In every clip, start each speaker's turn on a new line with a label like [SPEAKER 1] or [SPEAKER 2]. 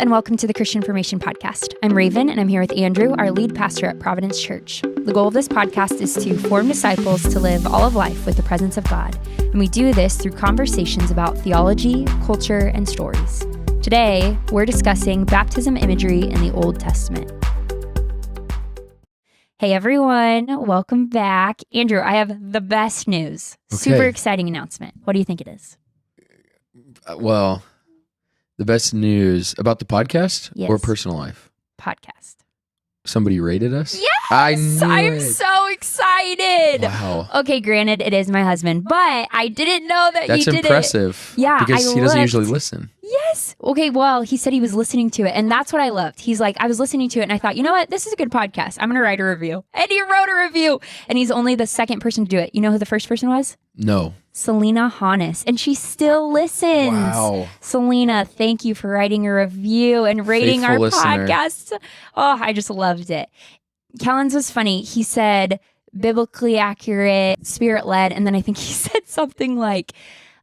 [SPEAKER 1] and welcome to the Christian Formation Podcast. I'm Raven, and I'm here with Andrew, our lead pastor at Providence Church. The goal of this podcast is to form disciples to live all of life with the presence of God, and we do this through conversations about theology, culture, and stories. Today, we're discussing baptism imagery in the Old Testament. Hey everyone, welcome back. Andrew, I have the best news. Okay. Super exciting announcement. What do you think it is?
[SPEAKER 2] Well, the best news about the podcast or personal life?
[SPEAKER 1] Podcast.
[SPEAKER 2] Somebody rated us?
[SPEAKER 1] Yes!
[SPEAKER 2] I'm
[SPEAKER 1] so excited.
[SPEAKER 2] Wow.
[SPEAKER 1] Okay, granted, it is my husband, but I didn't know that
[SPEAKER 2] That's
[SPEAKER 1] he did
[SPEAKER 2] impressive.
[SPEAKER 1] Yeah,
[SPEAKER 2] because he doesn't usually listen.
[SPEAKER 1] Yes. Okay, well, he said he was listening to it, and that's what I loved. He's like, I was listening to it, and I thought, you know what? This is a good podcast. I'm going to write a review. And he wrote a review, and he's only the second person to do it. You know who the first person was?
[SPEAKER 2] No.
[SPEAKER 1] Selena Hannes, and she still listens.
[SPEAKER 2] Wow.
[SPEAKER 1] Selena, thank you for writing a review and rating
[SPEAKER 2] Faithful
[SPEAKER 1] our
[SPEAKER 2] listener.
[SPEAKER 1] podcast. Oh, I just loved it. Kellens was funny. He said biblically accurate, spirit-led, and then I think he said something like,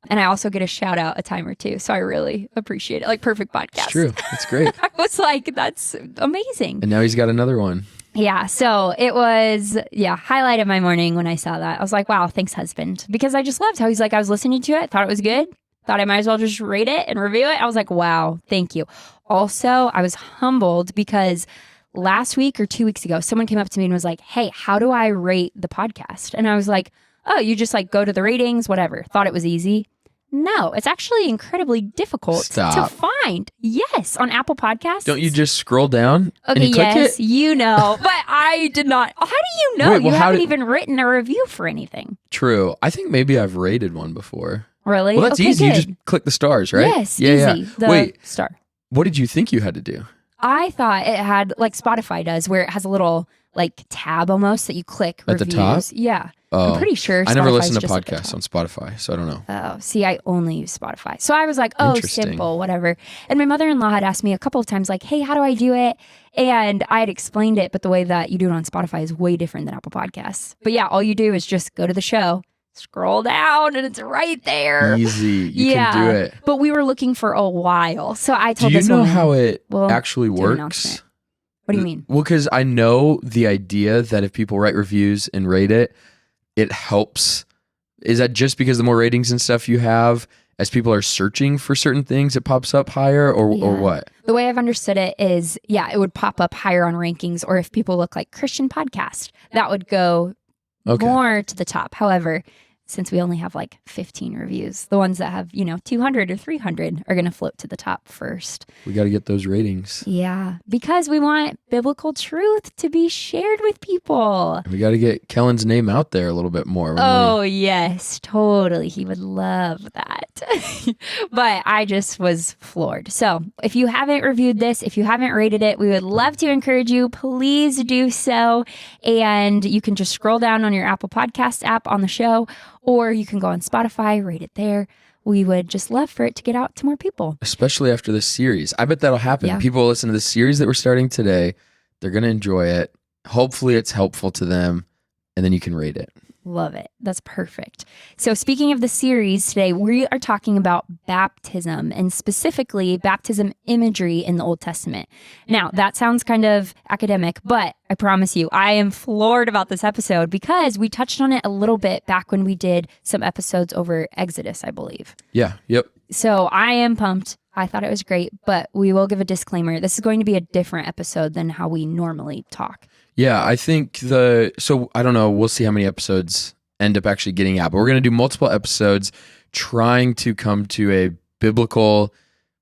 [SPEAKER 1] and I also get a shout out a time or two, so I really appreciate it. Like, perfect podcast.
[SPEAKER 2] It's true. It's great.
[SPEAKER 1] I was like, that's amazing.
[SPEAKER 2] And now he's got another one.
[SPEAKER 1] Yeah, so it was, highlight of my morning when I saw that. I was like, wow, thanks, husband. Because I just loved how he's like, I was listening to it, thought it was good, thought I might as well just rate it and review it. I was like, wow, thank you. Also, I was humbled because last week or 2 weeks ago, someone came up to me and was like, hey, how do I rate the podcast? And I was like, oh, you just like go to the ratings, whatever. Thought it was easy. No, it's actually incredibly difficult to find. Yes, on Apple Podcasts.
[SPEAKER 2] Don't you just scroll down and you click it?
[SPEAKER 1] You know, but I did not. How do you know? You haven't even written a review for anything.
[SPEAKER 2] True. I think maybe I've rated one before.
[SPEAKER 1] Really?
[SPEAKER 2] Well, that's easy.
[SPEAKER 1] Good.
[SPEAKER 2] You just click the stars, right?
[SPEAKER 1] Yes, easy. The
[SPEAKER 2] Wait,
[SPEAKER 1] star.
[SPEAKER 2] What did you think you had to do?
[SPEAKER 1] I thought it had, like Spotify does, where it has a little like tab almost that you click
[SPEAKER 2] at
[SPEAKER 1] reviews.
[SPEAKER 2] The top?
[SPEAKER 1] Yeah.
[SPEAKER 2] Oh,
[SPEAKER 1] I'm pretty sure
[SPEAKER 2] I never listen to
[SPEAKER 1] Spotify's
[SPEAKER 2] podcasts on Spotify, so I don't know.
[SPEAKER 1] Oh, see, I only use Spotify. So I was like, oh, simple, whatever. And my mother-in-law had asked me a couple of times, like, hey, how do I do it? And I had explained it, but the way that you do it on Spotify is way different than Apple Podcasts. But yeah, all you do is just go to the show, scroll down, and it's right there.
[SPEAKER 2] Easy. You can do it.
[SPEAKER 1] But we were looking for a while. So I told
[SPEAKER 2] this
[SPEAKER 1] woman,
[SPEAKER 2] how it actually works?
[SPEAKER 1] What do you mean?
[SPEAKER 2] Well, because I know the idea that if people write reviews and rate it, it helps. Is that just because the more ratings and stuff you have, as people are searching for certain things, it pops up higher or what?
[SPEAKER 1] The way I've understood it is, it would pop up higher on rankings, or if people look like Christian podcast, that would go more to the top. However, since we only have like 15 reviews, the ones that have, 200 or 300 are going to float to the top first.
[SPEAKER 2] We got to get those ratings.
[SPEAKER 1] Yeah, because we want biblical truth to be shared with people.
[SPEAKER 2] We got to get Kellen's name out there a little bit more.
[SPEAKER 1] Yes, totally. He would love that. But I just was floored. So if you haven't reviewed this, if you haven't rated it, we would love to encourage you. Please do so. And you can just scroll down on your Apple Podcast app on the show, or you can go on Spotify, rate it there. We would just love for it to get out to more people.
[SPEAKER 2] Especially after this series. I bet that'll happen. Yeah. People listen to the series that we're starting today. They're going to enjoy it. Hopefully it's helpful to them, and then you can rate it.
[SPEAKER 1] Love it. That's perfect. So speaking of the series today, we are talking about baptism, and specifically baptism imagery in the Old Testament. Now, that sounds kind of academic, but I promise you, I am floored about this episode because we touched on it a little bit back when we did some episodes over Exodus, I believe.
[SPEAKER 2] Yeah. Yep.
[SPEAKER 1] So I am pumped. I thought it was great, but we will give a disclaimer. This is going to be a different episode than how we normally talk.
[SPEAKER 2] Yeah, I think so I don't know, we'll see how many episodes end up actually getting out, but we're going to do multiple episodes trying to come to a biblical,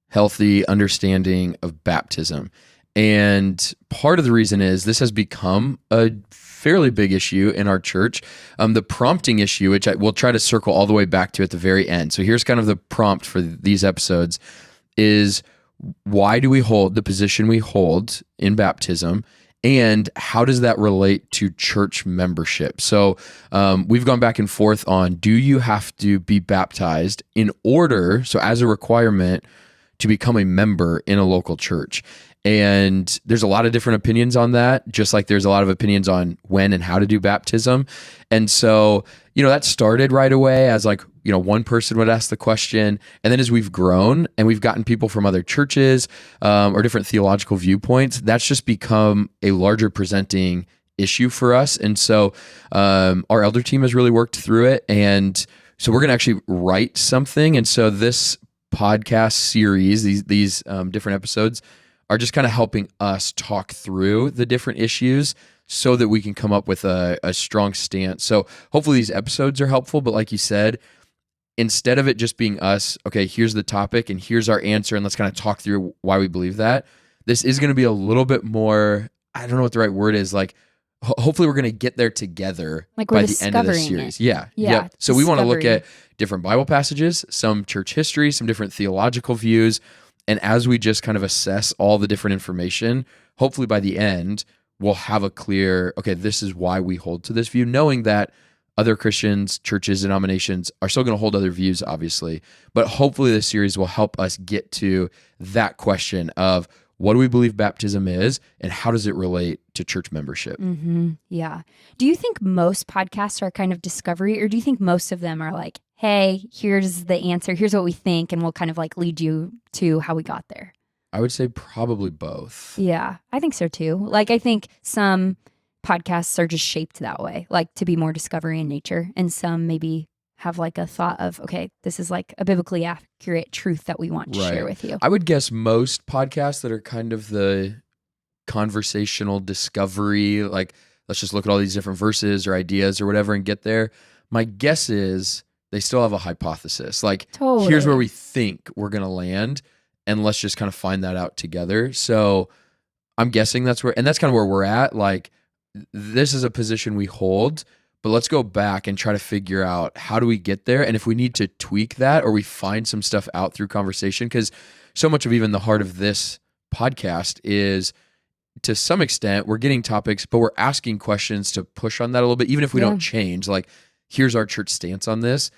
[SPEAKER 2] healthy understanding of baptism. And part of the reason is this has become a fairly big issue in our church. The prompting issue, which we'll try to circle all the way back to at the very end. So here's kind of the prompt for these episodes is, why do we hold the position we hold in baptism? And how does that relate to church membership? So we've gone back and forth on, do you have to be baptized in order, so as a requirement, to become a member in a local church? And there's a lot of different opinions on that, just like there's a lot of opinions on when and how to do baptism. And so, that started right away as like, one person would ask the question. And then as we've grown and we've gotten people from other churches or different theological viewpoints, that's just become a larger presenting issue for us. And so our elder team has really worked through it. And so we're going to actually write something. And so this podcast series, these different episodes are just kind of helping us talk through the different issues so that we can come up with a strong stance. So hopefully these episodes are helpful. But like you said, instead of it just being us, okay, here's the topic and here's our answer, and let's kind of talk through why we believe that, this is going to be a little bit more, I don't know what the right word is, like hopefully we're going to get there together
[SPEAKER 1] like
[SPEAKER 2] by the end of the series. Yeah. Yep. So we want to look at different Bible passages, some church history, some different theological views. And as we just kind of assess all the different information, hopefully by the end, we'll have a clear, okay, this is why we hold to this view, knowing that other Christians, churches, denominations are still going to hold other views, obviously. But hopefully this series will help us get to that question of what do we believe baptism is and how does it relate to church membership?
[SPEAKER 1] Mm-hmm. Yeah. Do you think most podcasts are kind of discovery, or do you think most of them are like, hey, here's the answer, here's what we think, and we'll kind of like lead you to how we got there?
[SPEAKER 2] I would say probably both.
[SPEAKER 1] Yeah, I think so too. Like, I think some podcasts are just shaped that way, like to be more discovery in nature. And some maybe have like a thought of, okay, this is like a biblically accurate truth that we want to share with you.
[SPEAKER 2] I would guess most podcasts that are kind of the conversational discovery, like let's just look at all these different verses or ideas or whatever and get there. My guess is they still have a hypothesis. Like, here's where we think we're going to land, and let's just kind of find that out together. So I'm guessing that's where, and that's kind of where we're at. Like, this is a position we hold, but let's go back and try to figure out how do we get there, and if we need to tweak that or we find some stuff out through conversation, because so much of even the heart of this podcast is, to some extent, we're getting topics, but we're asking questions to push on that a little bit, even if we don't change. Like, here's our church stance on this.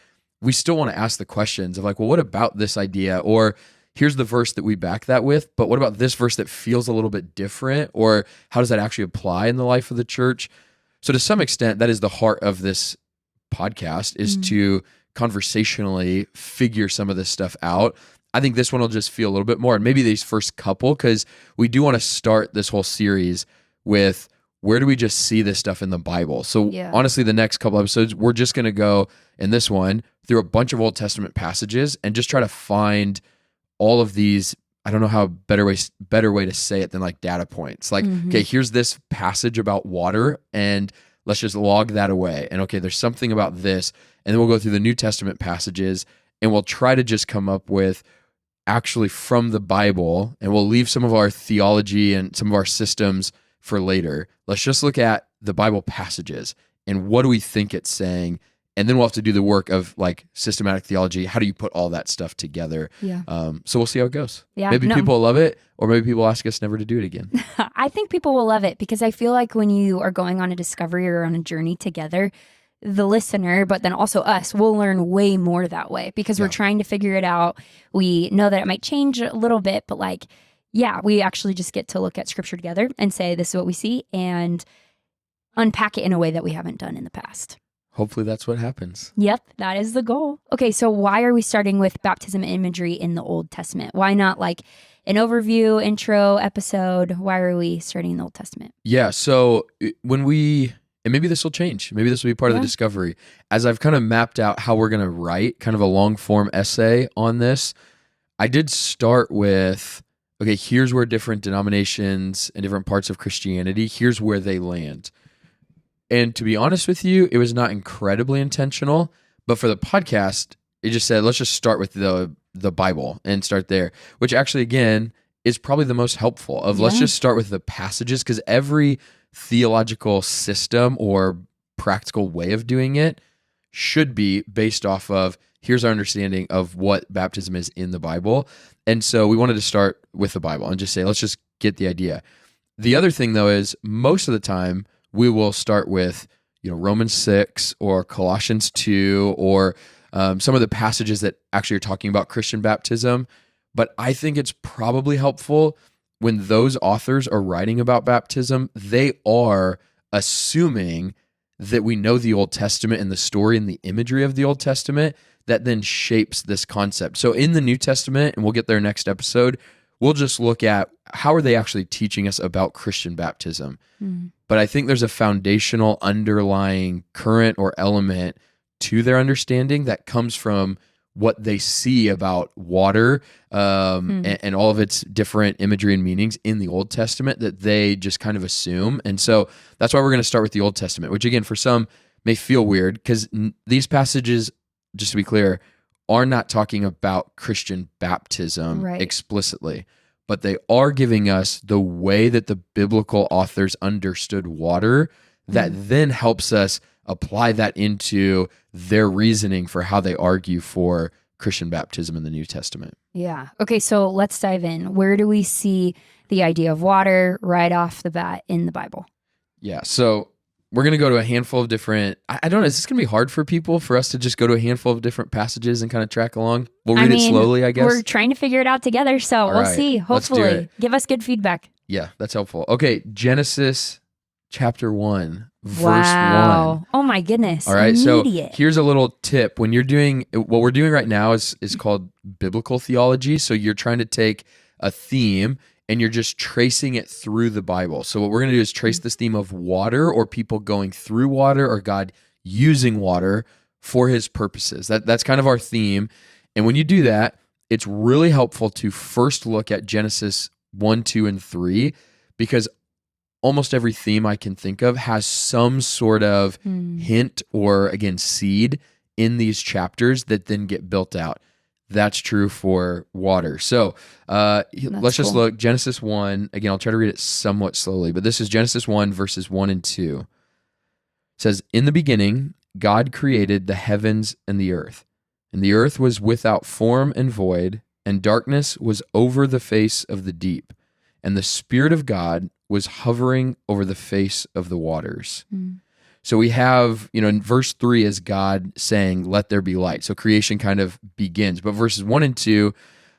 [SPEAKER 2] We still want to ask the questions of like, well, what about this idea? Or here's the verse that we back that with, but what about this verse that feels a little bit different? Or how does that actually apply in the life of the church? So to some extent, that is the heart of this podcast, is to conversationally figure some of this stuff out. I think this one will just feel a little bit more, and maybe these first couple, because we do want to start this whole series with, where do we just see this stuff in the Bible? So honestly, the next couple episodes, we're just going to go in this one through a bunch of Old Testament passages and just try to find all of these, I don't know how better way to say it than like data points. Like, okay, here's this passage about water, and let's just log that away. And okay, there's something about this. And then we'll go through the New Testament passages and we'll try to just come up with actually from the Bible, and we'll leave some of our theology and some of our systems for later. Let's just look at the Bible passages and what do we think it's saying? And then we'll have to do the work of like systematic theology. How do you put all that stuff together? Yeah. So we'll see how it goes. Yeah. Maybe people will love it, or maybe people ask us never to do it again.
[SPEAKER 1] I think people will love it, because I feel like when you are going on a discovery or on a journey together, the listener, but then also us, will learn way more that way, because we're trying to figure it out. We know that it might change a little bit, but like, yeah, we actually just get to look at scripture together and say, this is what we see, and unpack it in a way that we haven't done in the past.
[SPEAKER 2] Hopefully that's what happens.
[SPEAKER 1] Yep, that is the goal. Okay, so why are we starting with baptism imagery in the Old Testament? Why not like an overview, intro episode? Why are we starting in the Old Testament?
[SPEAKER 2] Yeah, so when we, and maybe this will change. Maybe this will be part of the discovery. As I've kind of mapped out how we're going to write kind of a long form essay on this, I did start with, okay, here's where different denominations and different parts of Christianity, here's where they land. And to be honest with you, it was not incredibly intentional, but for the podcast, it just said, let's just start with the Bible and start there, which actually, again, is probably the most helpful of let's just start with the passages, because every theological system or practical way of doing it should be based off of, here's our understanding of what baptism is in the Bible. And so we wanted to start with the Bible and just say, let's just get the idea. The other thing, though, is most of the time we will start with, Romans 6 or Colossians 2 or some of the passages that actually are talking about Christian baptism. But I think it's probably helpful when those authors are writing about baptism, they are assuming that we know the Old Testament and the story and the imagery of the Old Testament that then shapes this concept. So in the New Testament, and we'll get there next episode, we'll just look at how are they actually teaching us about Christian baptism. But I think there's a foundational underlying current or element to their understanding that comes from what they see about water and all of its different imagery and meanings in the Old Testament that they just kind of assume. And so that's why we're going to start with the Old Testament, which again, for some may feel weird because these passages, just to be clear, are not talking about Christian baptism explicitly, but they are giving us the way that the biblical authors understood water that then helps us apply that into their reasoning for how they argue for Christian baptism in the New Testament.
[SPEAKER 1] Yeah. Okay, so let's dive in. Where do we see the idea of water right off the bat in the Bible?
[SPEAKER 2] Yeah, so we're going to go to a handful of different, I don't know, is this going to be hard for us to just go to a handful of different passages and kind of track along? We'll read it slowly, I guess.
[SPEAKER 1] We're trying to figure it out together, so we'll see. Hopefully. Give us good feedback.
[SPEAKER 2] Yeah, that's helpful. Okay, Genesis chapter 1, verse 1.
[SPEAKER 1] Oh my goodness.
[SPEAKER 2] All right,
[SPEAKER 1] Immediate.
[SPEAKER 2] so here's a little tip. When you're doing, what we're doing right now is called biblical theology. So you're trying to take a theme and you're just tracing it through the Bible. So what we're going to do is trace this theme of water or people going through water or God using water for his purposes. That's kind of our theme. And when you do that, it's really helpful to first look at Genesis 1, 2, and 3 because almost every theme I can think of has some sort of hint or, again, seed in these chapters that then get built out. That's true for water. So let's just look. Genesis 1. Again, I'll try to read it somewhat slowly, but this is Genesis 1, verses 1 and 2. It says, "In the beginning, God created the heavens and the earth. And the earth was without form and void, and darkness was over the face of the deep. And the Spirit of God was hovering over the face of the waters." So we have, in verse 3 is God saying, "Let there be light." So creation kind of begins. But verses 1 and 2,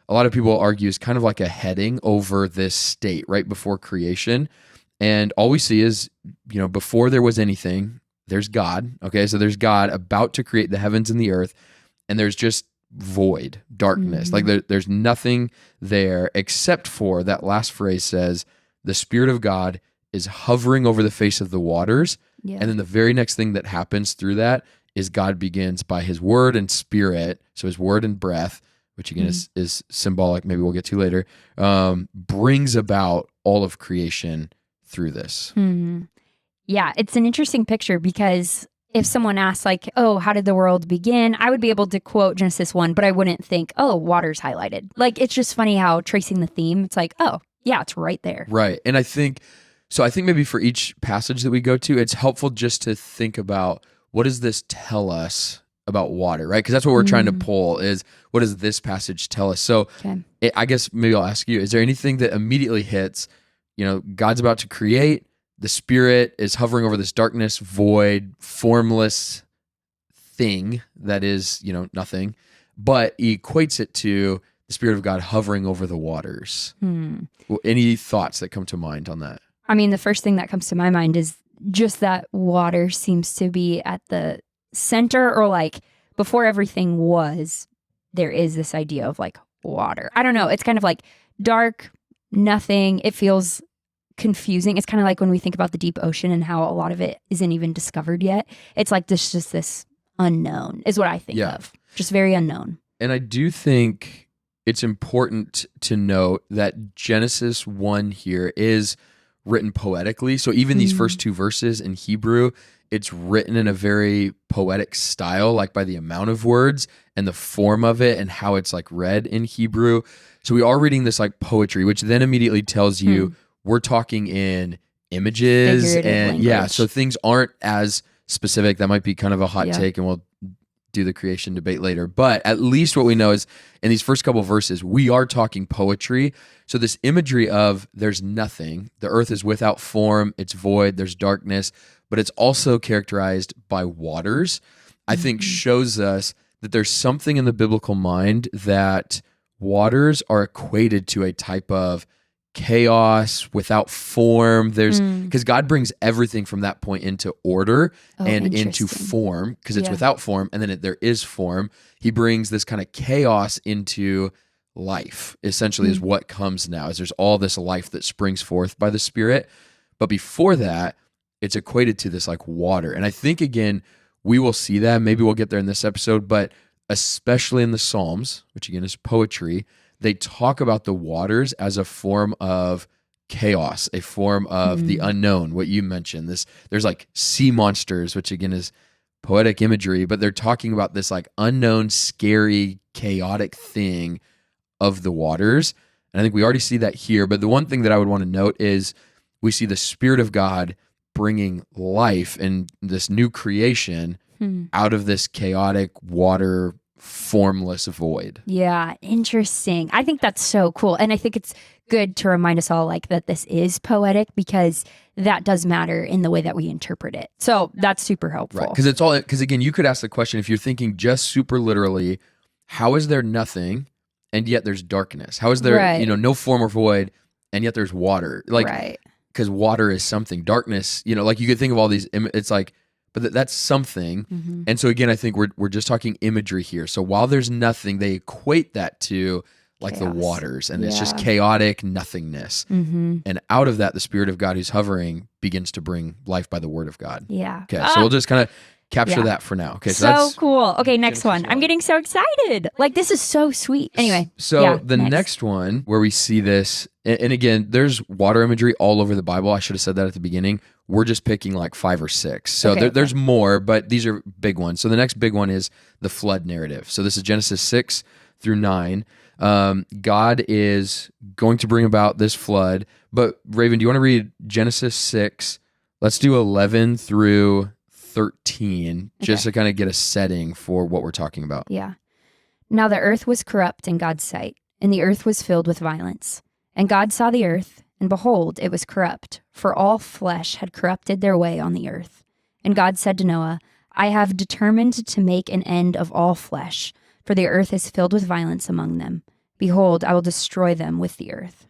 [SPEAKER 2] a lot of people argue is kind of like a heading over this state right before creation. And all we see is, before there was anything, there's God. Okay, so there's God about to create the heavens and the earth, and there's just void, darkness. Like there's nothing there except for that last phrase says, "The Spirit of God is hovering over the face of the waters." Yeah. And then the very next thing that happens through that is God begins by his word and spirit, so his word and breath, which again is symbolic, maybe we'll get to later, brings about all of creation through this.
[SPEAKER 1] Yeah, it's an interesting picture because if someone asks like, "Oh, how did the world begin?" I would be able to quote Genesis 1, but I wouldn't think, "Oh, water's highlighted." Like, it's just funny how tracing the theme, it's like, oh, yeah, it's right there.
[SPEAKER 2] Right. And I think maybe for each passage that we go to, it's helpful just to think about what does this tell us about water, right? Because that's what we're trying to pull is what does this passage tell us? So I guess maybe I'll ask you, is there anything that immediately hits, God's about to create, the Spirit is hovering over this darkness, void, formless thing that is, nothing, but he equates it to the Spirit of God hovering over the waters. Any thoughts that come to mind on that?
[SPEAKER 1] I mean, the first thing that comes to my mind is just that water seems to be at the center, or like before everything was, there is this idea of like water. I don't know. It's kind of like dark, nothing. It feels confusing. It's kind of like when we think about the deep ocean and how a lot of it isn't even discovered yet. It's like just this unknown is what I think of. Just very unknown. And
[SPEAKER 2] I do think it's important to note that Genesis 1 here is written poetically. So even these first two verses in Hebrew, it's written in a very poetic style, like by the amount of words and the form of it and how it's like read in Hebrew. So we are reading this like poetry, which then immediately tells you we're talking in images.
[SPEAKER 1] Figurative
[SPEAKER 2] and
[SPEAKER 1] language.
[SPEAKER 2] So things aren't as specific. That might be kind of a hot take, and we'll do the creation debate later. But at least what we know is in these first couple verses, we are talking poetry. So this imagery of there's nothing, the earth is without form, it's void, there's darkness, but it's also characterized by waters, I think shows us that there's something in the biblical mind that waters are equated to a type of chaos, without form. There's because God brings everything from that point into order and into
[SPEAKER 1] interesting.
[SPEAKER 2] form, because it's
[SPEAKER 1] Yeah.
[SPEAKER 2] without form, and then there is form. He brings this kind of chaos into life, essentially, is what comes now, is there's all this life that springs forth by the Spirit. But before that, it's equated to this like water. And I think, again, we will see that. Maybe we'll get there in this episode, but especially in the Psalms, which again is poetry, they talk about the waters as a form of chaos, a form of the unknown, what you mentioned. There's like sea monsters, which again is poetic imagery, but they're talking about this like unknown, scary, chaotic thing of the waters. And I think we already see that here. But the one thing that I would want to note is we see the Spirit of God bringing life and this new creation out of this chaotic water, formless void.
[SPEAKER 1] Yeah, interesting. I think that's so cool. And I think it's good to remind us all like that this is poetic, because that does matter in the way that we interpret it. So that's super helpful.
[SPEAKER 2] Right. Because again, you could ask the question, if you're thinking just super literally, how is there nothing and yet there's darkness? How is there, no form or void and yet there's water? Like, because water is something. Darkness, like you could think of all these, it's like, but that's something. And so again, I think we're just talking imagery here. So while there's nothing, they equate that to like chaos. The waters, and it's just chaotic nothingness. And out of that, the Spirit of God who's hovering begins to bring life by the word of God.
[SPEAKER 1] Yeah.
[SPEAKER 2] Okay, so we'll just kind of capture that for now. Okay,
[SPEAKER 1] so
[SPEAKER 2] that's
[SPEAKER 1] cool. Okay, next one. I'm getting so excited. Like, this is so sweet. Anyway.
[SPEAKER 2] So the next one where we see this, and again, there's water imagery all over the Bible. I should have said that at the beginning. We're just picking like 5 or 6. So there's more, but these are big ones. So the next big one is the flood narrative. So this is Genesis 6 through 9. God is going to bring about this flood. But Raven, do you want to read Genesis 6? Let's do 11 through 13, just to kind of get a setting for what we're talking about.
[SPEAKER 1] Yeah. Now the earth was corrupt in God's sight, and the earth was filled with violence. And God saw the earth, and behold, it was corrupt, for all flesh had corrupted their way on the earth. And God said to Noah, I have determined to make an end of all flesh, for the earth is filled with violence among them. Behold, I will destroy them with the earth.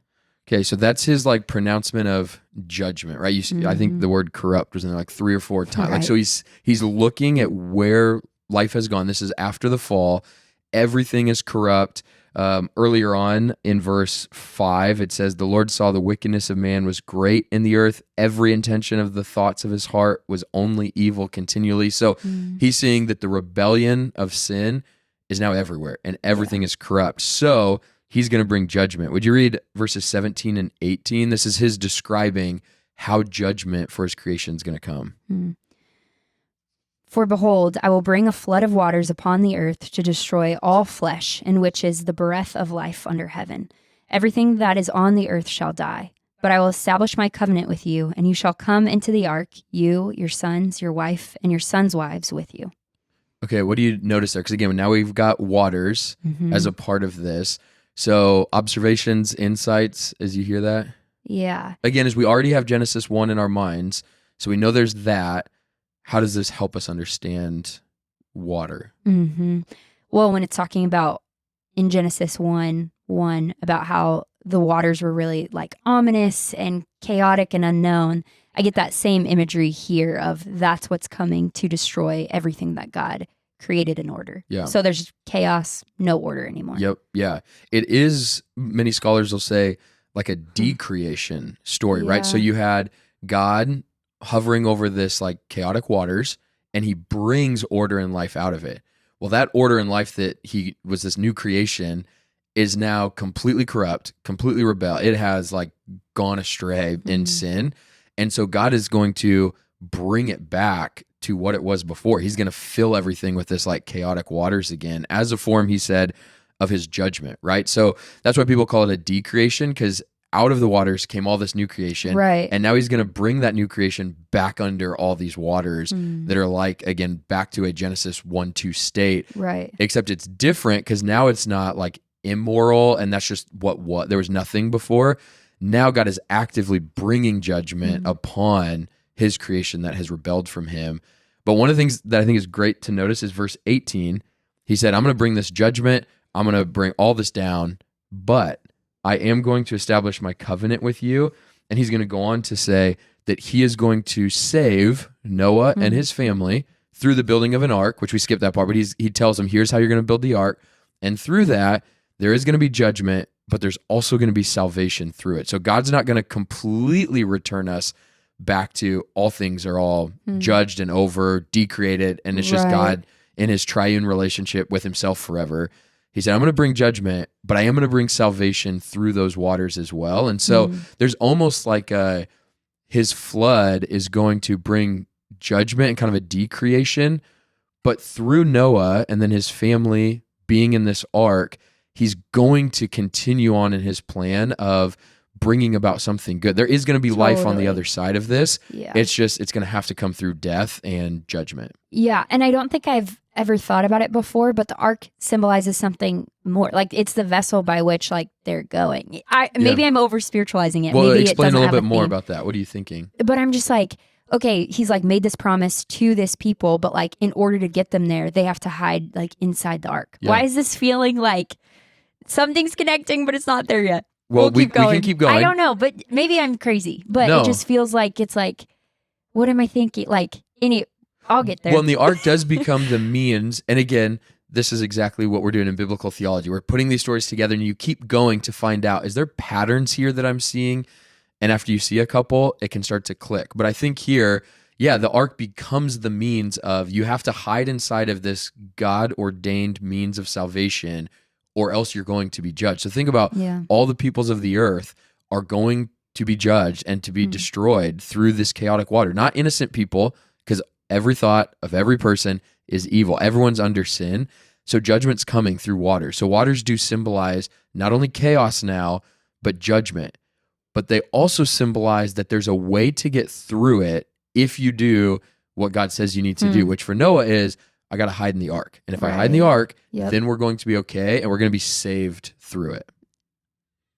[SPEAKER 2] Okay, so that's his like pronouncement of judgment, right? You see, I think the word corrupt was in there like 3 or 4 times.
[SPEAKER 1] Right.
[SPEAKER 2] Like, so he's looking at where life has gone. This is after the fall. Everything is corrupt. Earlier on in verse 5, it says, the Lord saw the wickedness of man was great in the earth. Every intention of the thoughts of his heart was only evil continually. So he's seeing that the rebellion of sin is now everywhere and everything is corrupt. So he's going to bring judgment. Would you read verses 17 and 18? This is his describing how judgment for his creation is going to come.
[SPEAKER 1] For behold, I will bring a flood of waters upon the earth to destroy all flesh, in which is the breath of life under heaven. Everything that is on the earth shall die. But I will establish my covenant with you, and you shall come into the ark, you, your sons, your wife, and your sons' wives with you.
[SPEAKER 2] Okay, what do you notice there? Because again, now we've got waters as a part of this. So observations, insights, as you hear that?
[SPEAKER 1] Yeah.
[SPEAKER 2] Again, as we already have Genesis 1 in our minds, so we know there's that. How does this help us understand water?
[SPEAKER 1] Well, when it's talking about in Genesis 1:1 about how the waters were really like ominous and chaotic and unknown, I get that same imagery here of that's what's coming to destroy everything that God created in order.
[SPEAKER 2] Yeah.
[SPEAKER 1] So there's chaos, no order anymore.
[SPEAKER 2] Yep. Yeah. It is, many scholars will say, like a decreation story, right? So you had God hovering over this like chaotic waters, and he brings order and life out of it. Well, that order and life that he was this new creation is now completely corrupt, completely rebel. It has like gone astray in sin. And so God is going to bring it back to what it was before. He's going to fill everything with this like chaotic waters again as a form, he said, of his judgment, right? So that's why people call it a decreation, because out of the waters came all this new creation.
[SPEAKER 1] Right.
[SPEAKER 2] And now he's going to bring that new creation back under all these waters that are like, again, back to a Genesis 1-2 state.
[SPEAKER 1] Right.
[SPEAKER 2] Except it's different because now it's not like immoral and that's just what there was nothing before. Now God is actively bringing judgment upon his creation that has rebelled from him. But one of the things that I think is great to notice is verse 18. He said, I'm going to bring this judgment. I'm going to bring all this down, but I am going to establish my covenant with you. And he's going to go on to say that he is going to save Noah and his family through the building of an ark, which we skipped that part, but he tells them, here's how you're going to build the ark. And through that, there is going to be judgment, but there's also going to be salvation through it. So God's not going to completely return us back to all things are all judged and over, decreated, and it's just God in his triune relationship with himself forever. He said, I'm going to bring judgment, but I am going to bring salvation through those waters as well. And so there's almost like his flood is going to bring judgment and kind of a decreation, but through Noah and then his family being in this ark, he's going to continue on in his plan of bringing about something good. There is going to be life on the other side of this. Yeah. It's going to have to come through death and judgment. Yeah.
[SPEAKER 1] And I don't think I've ever thought about it before, but the ark symbolizes something more. Like it's the vessel by which like they're going. Maybe I'm over spiritualizing it.
[SPEAKER 2] Well,
[SPEAKER 1] maybe
[SPEAKER 2] explain a little bit more about that. What are you thinking?
[SPEAKER 1] But I'm just like, okay, he's like made this promise to this people, but like in order to get them there, they have to hide like inside the ark. Yeah. Why is this feeling like something's connecting, but it's not there yet?
[SPEAKER 2] Well, we can keep going.
[SPEAKER 1] I don't know, but maybe I'm crazy. But it just feels like it's like, what am I thinking? Like, I'll get there.
[SPEAKER 2] Well, and the ark does become the means. And again, this is exactly what we're doing in biblical theology. We're putting these stories together, and you keep going to find out, is there patterns here that I'm seeing? And after you see a couple, it can start to click. But I think here, the ark becomes the means of, you have to hide inside of this God-ordained means of salvation, or else you're going to be judged. So think about all the peoples of the earth are going to be judged and to be destroyed through this chaotic water. Not innocent people, because every thought of every person is evil. Everyone's under sin. So judgment's coming through water. So waters do symbolize not only chaos now, but judgment. But they also symbolize that there's a way to get through it if you do what God says you need to do, which for Noah is, I got to hide in the ark. And if I hide in the ark, then we're going to be okay, and we're going to be saved through it.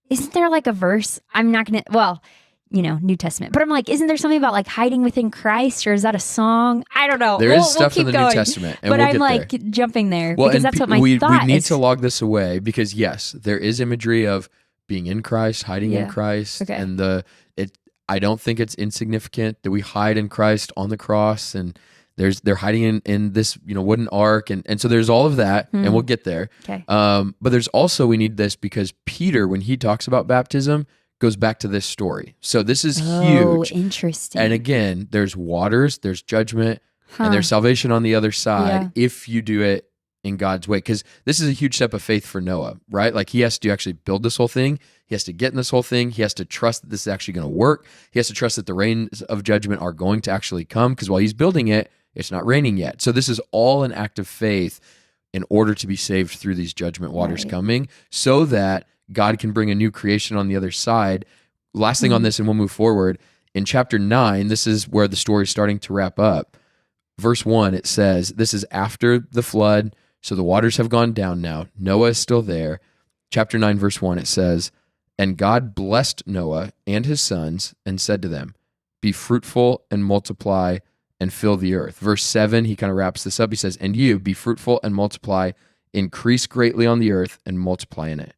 [SPEAKER 1] Isn't there like a verse? I'm not going to, New Testament. But I'm like, isn't there something about like hiding within Christ, or is that a song? I don't know.
[SPEAKER 2] There is stuff in the New Testament. And
[SPEAKER 1] but I'm like jumping there because that's what my thought is.
[SPEAKER 2] We need to log this away because yes, there is imagery of being in Christ, hiding in Christ. Okay. And I don't think it's insignificant that we hide in Christ on the cross, and they're hiding in this wooden ark, and so there's all of that, and we'll get there. Okay. But there's also, we need this because Peter, when he talks about baptism, goes back to this story. So this is huge.
[SPEAKER 1] Interesting.
[SPEAKER 2] And again, there's waters, there's judgment, and there's salvation on the other side if you do it in God's way. Because this is a huge step of faith for Noah, right? Like he has to actually build this whole thing. He has to get in this whole thing. He has to trust that this is actually going to work. He has to trust that the rains of judgment are going to actually come, because while he's building it, it's not raining yet. So this is all an act of faith in order to be saved through these judgment waters coming, so that God can bring a new creation on the other side. Last thing on this, and we'll move forward. In chapter 9, this is where the story is starting to wrap up. Verse 1, it says, this is after the flood, so the waters have gone down now. Noah is still there. Chapter 9, verse 1, it says, and God blessed Noah and his sons and said to them, be fruitful and multiply and fill the earth. Verse 7, he kind of wraps this up. He says, and you be fruitful and multiply, increase greatly on the earth and multiply in it.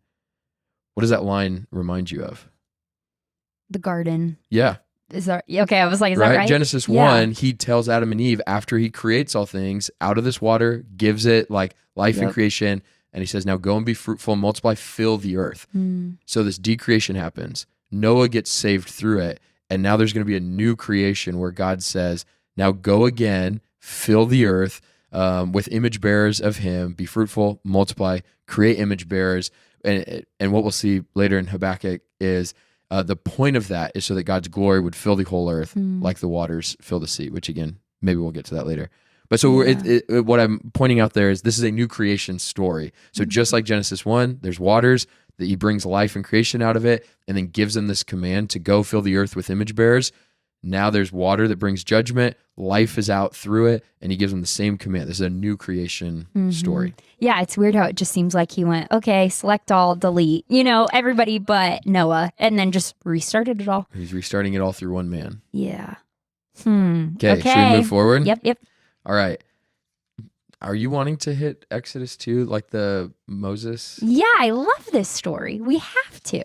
[SPEAKER 2] What does that line remind you of?
[SPEAKER 1] The garden.
[SPEAKER 2] Yeah.
[SPEAKER 1] Is that okay? I was like, is that right?
[SPEAKER 2] Genesis 1, he tells Adam and Eve, after he creates all things out of this water, gives it like life and creation, and he says, now go and be fruitful and multiply, fill the earth. So this decreation happens. Noah gets saved through it, and now there's going to be a new creation where God says, now go again, fill the earth with image bearers of him, be fruitful, multiply, create image bearers. And what we'll see later in Habakkuk is the point of that is so that God's glory would fill the whole earth like the waters fill the sea, which again, maybe we'll get to that later. But so what I'm pointing out there is this is a new creation story. So just like Genesis 1, there's waters, that he brings life and creation out of it, and then gives them this command to go fill the earth with image bearers. Now there's water that brings judgment. Life is out through it, and he gives them the same command. This is a new creation story.
[SPEAKER 1] Yeah, it's weird how it just seems like he went, okay, select all, delete, everybody but Noah, and then just restarted it all.
[SPEAKER 2] He's restarting it all through one man.
[SPEAKER 1] Yeah.
[SPEAKER 2] Okay, should we move forward?
[SPEAKER 1] Yep.
[SPEAKER 2] All right. Are you wanting to hit Exodus 2, like the Moses?
[SPEAKER 1] Yeah, I love this story. We have to.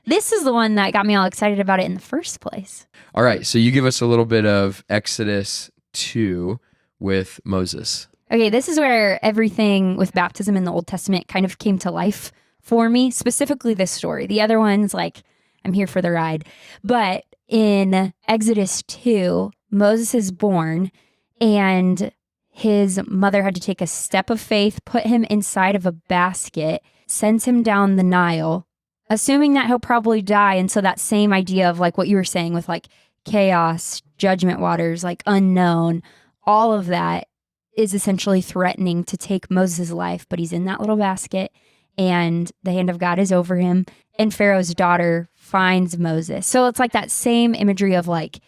[SPEAKER 1] This is the one that got me all excited about it in the first place.
[SPEAKER 2] All right, so you give us a little bit of Exodus 2 with Moses.
[SPEAKER 1] Okay, this is where everything with baptism in the Old Testament kind of came to life for me, specifically this story. The other ones, like, I'm here for the ride. But in Exodus 2, Moses is born, and his mother had to take a step of faith, put him inside of a basket, sends him down the Nile, assuming that he'll probably die. And so that same idea of like what you were saying with like chaos, judgment waters, like unknown, all of that is essentially threatening to take Moses' life, but he's in that little basket and the hand of God is over him. And Pharaoh's daughter finds Moses. So it's like that same imagery of like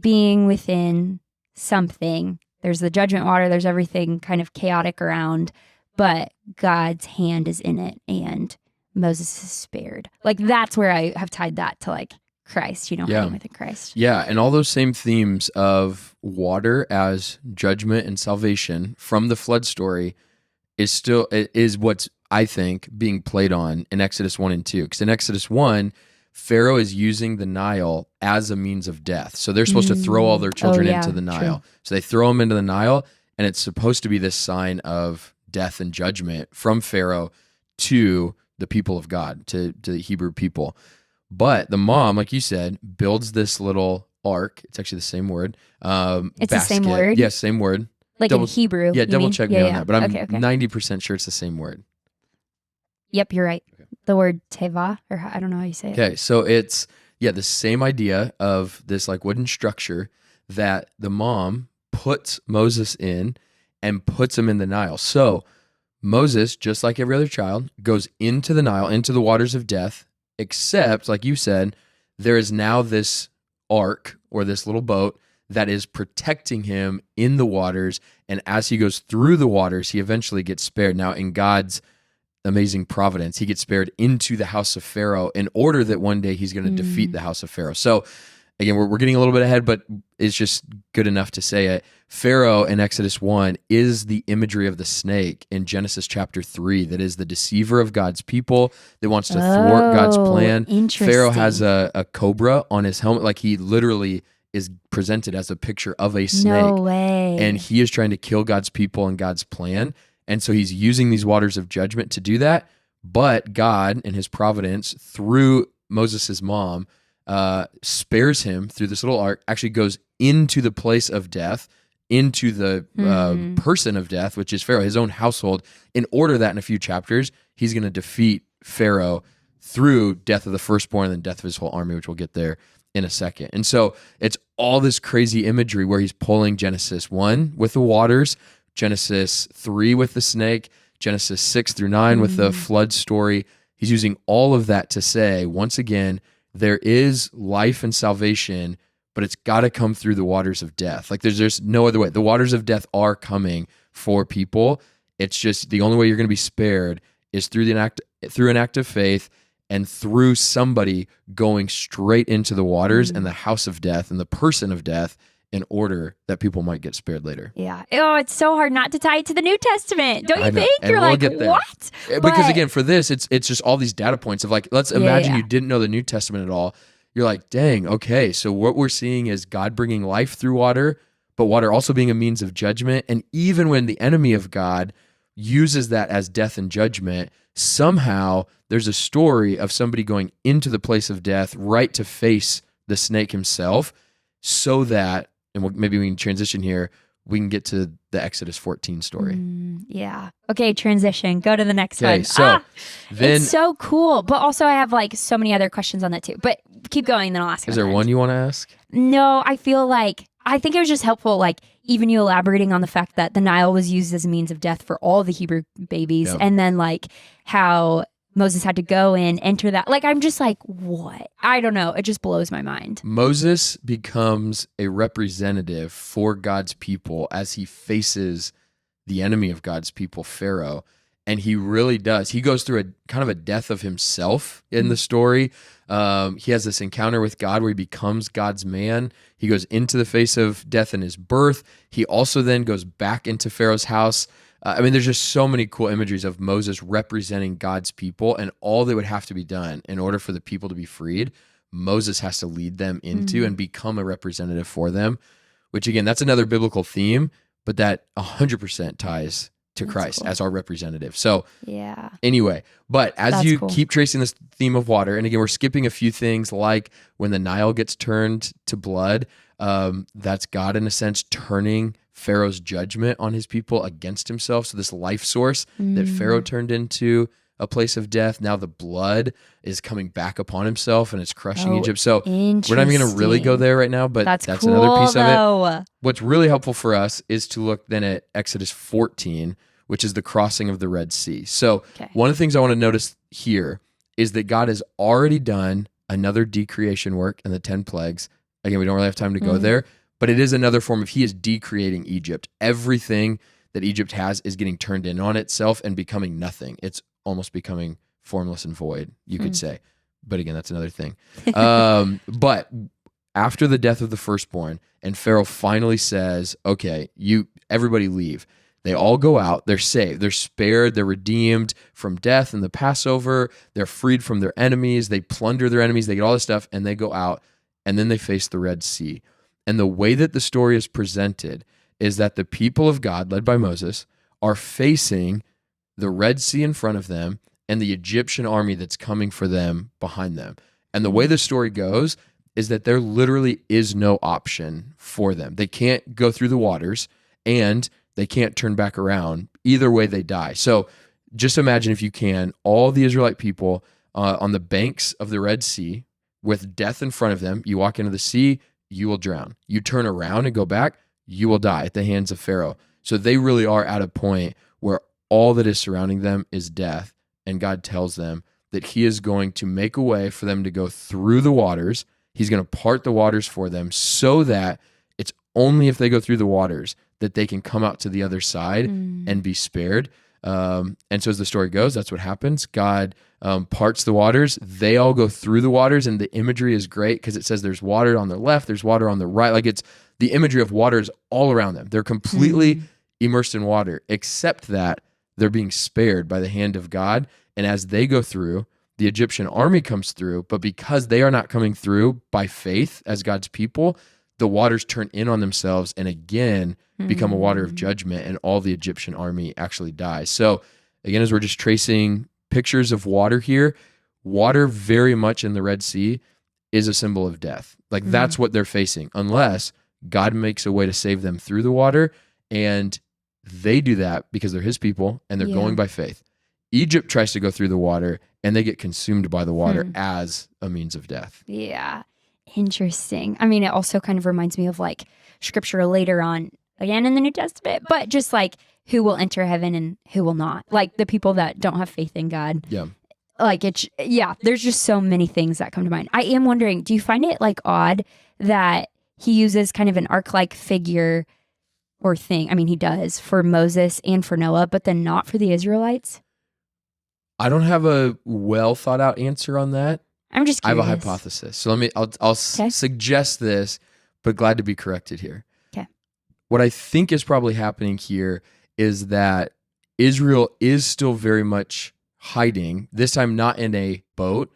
[SPEAKER 1] being within something. There's the judgment water, there's everything kind of chaotic around, but God's hand is in it and Moses is spared. Like that's where I have tied that to like Christ, hiding within Christ.
[SPEAKER 2] Yeah, and all those same themes of water as judgment and salvation from the flood story is what's, I think, being played on in Exodus 1 and 2. Because in Exodus 1, Pharaoh is using the Nile as a means of death. So they're supposed to throw all their children into the Nile. True. So they throw them into the Nile, and it's supposed to be this sign of death and judgment from Pharaoh to the people of God, to the Hebrew people. But the mom, like you said, builds this little ark. It's actually the same word.
[SPEAKER 1] It's
[SPEAKER 2] basket.
[SPEAKER 1] the same word?
[SPEAKER 2] Yes, same word.
[SPEAKER 1] Like in Hebrew?
[SPEAKER 2] Yeah, double check me on that. But I'm
[SPEAKER 1] okay.
[SPEAKER 2] 90% sure it's the same word.
[SPEAKER 1] Yep, you're right. Okay. The word teva, or I don't know how you say it.
[SPEAKER 2] Okay, so it's, the same idea of this like wooden structure that the mom puts Moses in and puts him in the Nile. So Moses, just like every other child, goes into the Nile, into the waters of death, except, like you said, there is now this ark or this little boat that is protecting him in the waters. And as he goes through the waters, he eventually gets spared. Now, in God's amazing providence, he gets spared into the house of Pharaoh in order that one day he's going to defeat the house of Pharaoh. So again, we're getting a little bit ahead, but it's just good enough to say it. Pharaoh in Exodus 1 is the imagery of the snake in Genesis chapter 3 that is the deceiver of God's people that wants to thwart God's plan. Pharaoh has a cobra on his helmet, like he literally is presented as a picture of a snake.
[SPEAKER 1] No way.
[SPEAKER 2] And he is trying to kill God's people and God's plan. And so he's using these waters of judgment to do that. But God, in his providence, through Moses' mom, spares him through this little ark, actually goes into the place of death, into the person of death, which is Pharaoh, his own household, in order that in a few chapters, he's going to defeat Pharaoh through death of the firstborn and then death of his whole army, which we'll get there in a second. And so it's all this crazy imagery where he's pulling Genesis 1 with the waters, Genesis 3 with the snake, Genesis 6 through 9 with the flood story. He's using all of that to say, once again, there is life and salvation, but it's got to come through the waters of death. Like there's no other way. The waters of death are coming for people. It's just the only way you're going to be spared is through an act of faith and through somebody going straight into the waters and the house of death and the person of death in order that people might get spared later.
[SPEAKER 1] Yeah. Oh, it's so hard not to tie it to the New Testament. Don't you think?
[SPEAKER 2] And
[SPEAKER 1] You're
[SPEAKER 2] we'll
[SPEAKER 1] like,
[SPEAKER 2] get there.
[SPEAKER 1] what?
[SPEAKER 2] Because again, for this, it's just all these data points of like, let's imagine you didn't know the New Testament at all. You're like, dang, okay. So what we're seeing is God bringing life through water, but water also being a means of judgment. And even when the enemy of God uses that as death and judgment, somehow there's a story of somebody going into the place of death right to face the snake himself so that, and maybe we can transition here, we can get to the Exodus 14 story.
[SPEAKER 1] Yeah. Okay, transition. Go to the next one.
[SPEAKER 2] Okay, so then...
[SPEAKER 1] It's so cool. But also I have like so many other questions on that too. But keep going, then I'll ask you.
[SPEAKER 2] Is there one you want to ask?
[SPEAKER 1] No, I think it was just helpful, like even you elaborating on the fact that the Nile was used as a means of death for all the Hebrew babies. Yep. And then like how Moses had to go in, enter that. Like, I'm just like, what? I don't know. It just blows my mind.
[SPEAKER 2] Moses becomes a representative for God's people as he faces the enemy of God's people, Pharaoh. And he really does. He goes through a kind of a death of himself in the story. He has this encounter with God where he becomes God's man. He goes into the face of death in his birth. He also then goes back into Pharaoh's house. There's just so many cool imageries of Moses representing God's people and all that would have to be done in order for the people to be freed. Moses has to lead them into and become a representative for them, which again, that's another biblical theme, but that 100% ties to Christ as our representative. So anyway, but as you keep tracing this theme of water, and again, we're skipping a few things like when the Nile gets turned to blood, that's God in a sense turning Pharaoh's judgment on his people against himself. So this life source that Pharaoh turned into a place of death, now the blood is coming back upon himself and it's crushing Egypt. So we're not even going to really go there right now, but that's cool, another piece of it. What's really helpful for us is to look then at Exodus 14, which is the crossing of the Red Sea. So one of the things I want to notice here is that God has already done another decreation work in the 10 plagues. Again, we don't really have time to go there, but it is another form of he is decreating Egypt. Everything that Egypt has is getting turned in on itself and becoming nothing. It's almost becoming formless and void, you could say. But again, that's another thing. But after the death of the firstborn, and Pharaoh finally says, okay, everybody leave. They all go out. They're saved. They're spared. They're redeemed from death and the Passover. They're freed from their enemies. They plunder their enemies. They get all this stuff, and they go out, and then they face the Red Sea. And the way that the story is presented is that the people of God, led by Moses, are facing the Red Sea in front of them and the Egyptian army that's coming for them behind them. And the way the story goes is that there literally is no option for them. They can't go through the waters, and they can't turn back around. Either way, they die. So just imagine, if you can, all the Israelite people on the banks of the Red Sea with death in front of them. You walk into the sea, you will drown. You turn around and go back, you will die at the hands of Pharaoh. So they really are at a point where all that is surrounding them is death. And God tells them that he is going to make a way for them to go through the waters. He's going to part the waters for them so that it's only if they go through the waters that they can come out to the other side and be spared. And so as the story goes, that's what happens. God parts the waters. They all go through the waters, and the imagery is great because it says there's water on the left, there's water on the right. Like, it's the imagery of water is all around them. They're completely immersed in water, except that they're being spared by the hand of God. And as they go through, the Egyptian army comes through, but because they are not coming through by faith as God's people, the waters turn in on themselves and again become a water of judgment, and all the Egyptian army actually dies. So again, as we're just tracing pictures of water here, water very much in the Red Sea is a symbol of death. Like, that's what they're facing, unless God makes a way to save them through the water, and they do that because they're his people and they're going by faith. Egypt tries to go through the water, and they get consumed by the water as a means of death.
[SPEAKER 1] Yeah. Interesting. I mean, it also kind of reminds me of like scripture later on, again in the New Testament, but just like who will enter heaven and who will not. Like the people that don't have faith in God.
[SPEAKER 2] Yeah.
[SPEAKER 1] Like there's just so many things that come to mind. I am wondering, do you find it like odd that he uses kind of an ark-like figure or thing? I mean, he does for Moses and for Noah, but then not for the Israelites?
[SPEAKER 2] I don't have a well thought out answer on that.
[SPEAKER 1] I'm just curious.
[SPEAKER 2] I have a hypothesis. So I'll suggest this, but glad to be corrected here.
[SPEAKER 1] Okay.
[SPEAKER 2] What I think is probably happening here is that Israel is still very much hiding, this time not in a boat,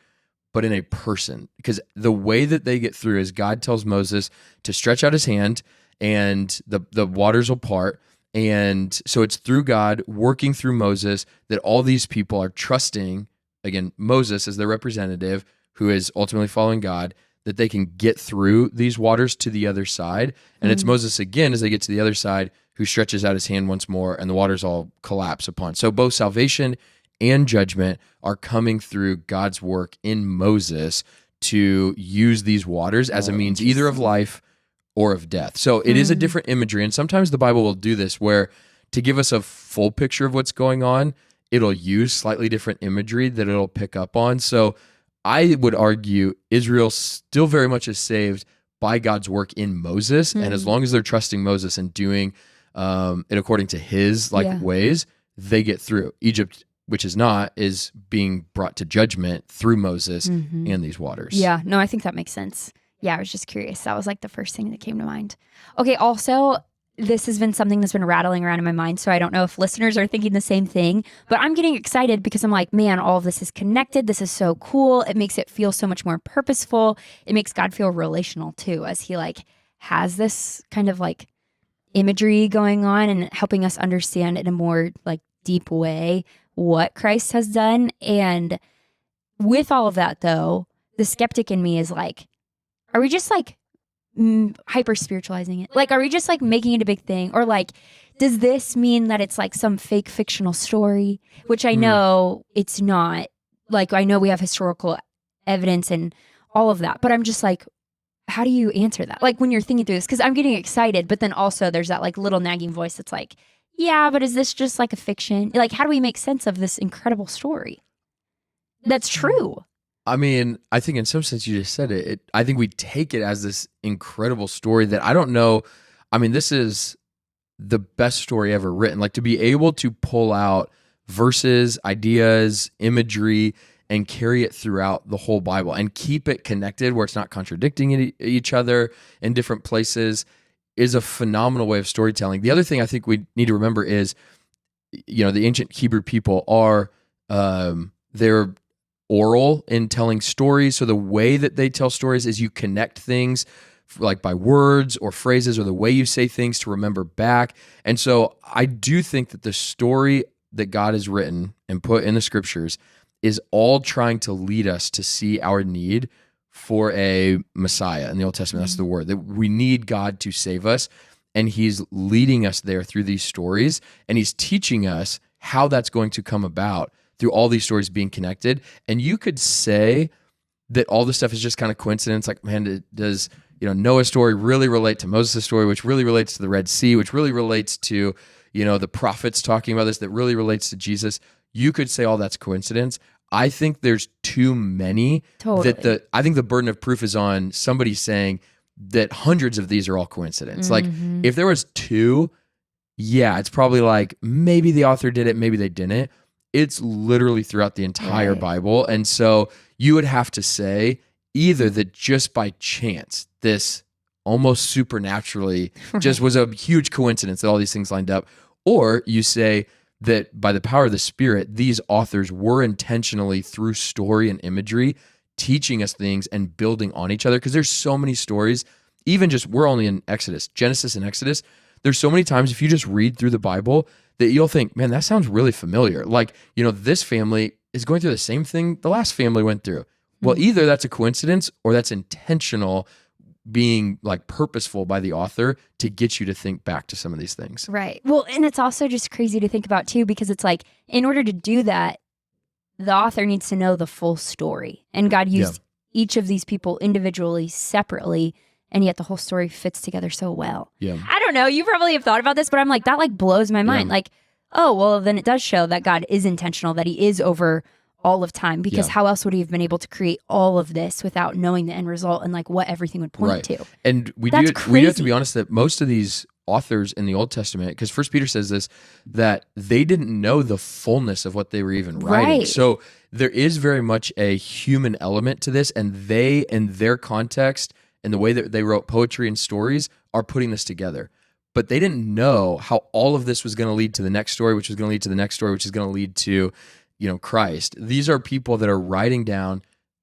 [SPEAKER 2] but in a person. Because the way that they get through is God tells Moses to stretch out his hand and the waters will part. And so it's through God working through Moses that all these people are trusting, again, Moses as their representative, who is ultimately following God, that they can get through these waters to the other side. And it's Moses again, as they get to the other side, who stretches out his hand once more, and the waters all collapse upon. So both salvation and judgment are coming through God's work in Moses to use these waters as a means either of life or of death. So it is a different imagery. And sometimes the Bible will do this where, to give us a full picture of what's going on, it'll use slightly different imagery that it'll pick up on. So I would argue Israel still very much is saved by God's work in Moses. And as long as they're trusting Moses and doing it according to his ways, they get through. Egypt, which is not, is being brought to judgment through Moses and these waters.
[SPEAKER 1] Yeah, no, I think that makes sense. Yeah, I was just curious. That was like the first thing that came to mind. Okay, also, this has been something that's been rattling around in my mind, so I don't know if listeners are thinking the same thing, but I'm getting excited because I'm like, man, all of this is connected. This is so cool. It makes it feel so much more purposeful. It makes God feel relational too, as he like has this kind of like imagery going on and helping us understand in a more like deep way what Christ has done. And with all of that though, the skeptic in me is like, are we just like hyper spiritualizing it? Like, are we just like making it a big thing? Or like, does this mean that it's like some fake fictional story? Which I know it's not. Like, I know we have historical evidence and all of that, but I'm just like, how do you answer that? Like when you're thinking through this, because I'm getting excited, but then also there's that like little nagging voice that's like, yeah, but is this just like a fiction? Like, how do we make sense of this incredible story that's true?
[SPEAKER 2] I mean, I think in some sense you just said it. I think we take it as this incredible story that I don't know. I mean, this is the best story ever written. Like to be able to pull out verses, ideas, imagery, and carry it throughout the whole Bible and keep it connected where it's not contradicting each other in different places is a phenomenal way of storytelling. The other thing I think we need to remember is, the ancient Hebrew people are, they're oral in telling stories. So the way that they tell stories is you connect things like by words or phrases or the way you say things to remember back. And so I do think that the story that God has written and put in the scriptures is all trying to lead us to see our need for a Messiah. In the Old Testament, that's the word, that we need God to save us. And he's leading us there through these stories. And he's teaching us how that's going to come about through all these stories being connected. And you could say that all this stuff is just kind of coincidence. Like, man, does Noah's story really relate to Moses' story, which really relates to the Red Sea, which really relates to, the prophets talking about this, that really relates to Jesus. You could say all that's coincidence. I think there's too many.
[SPEAKER 1] Totally.
[SPEAKER 2] I think the burden of proof is on somebody saying that hundreds of these are all coincidence. Like if there was two, yeah, it's probably like maybe the author did it, maybe they didn't. It's literally throughout the entire Bible. And so you would have to say either that just by chance, this almost supernaturally just was a huge coincidence that all these things lined up, or you say that by the power of the Spirit, these authors were intentionally through story and imagery teaching us things and building on each other. Because there's so many stories, even just, we're only in Exodus, Genesis and Exodus. There's so many times if you just read through the Bible that you'll think, man, that sounds really familiar. Like, this family is going through the same thing the last family went through. Well, either that's a coincidence or that's intentional, being like purposeful by the author to get you to think back to some of these things.
[SPEAKER 1] Right. Well, and it's also just crazy to think about too, because it's like, in order to do that, the author needs to know the full story. And God used each of these people individually, separately, and yet the whole story fits together so well.
[SPEAKER 2] Yeah.
[SPEAKER 1] I don't know. You probably have thought about this, but I'm like, that like blows my mind. Like, oh, well, then it does show that God is intentional, that he is over all of time, because how else would he have been able to create all of this without knowing the end result and like what everything would point to?
[SPEAKER 2] And we do have to be honest that most of these authors in the Old Testament, because First Peter says this, that they didn't know the fullness of what they were even writing. So there is very much a human element to this, and they, in their context and the way that they wrote poetry and stories, are putting this together. But they didn't know how all of this was going to lead to the next story, which was going to lead to the next story, which is going to lead to Christ. These are people that are writing down,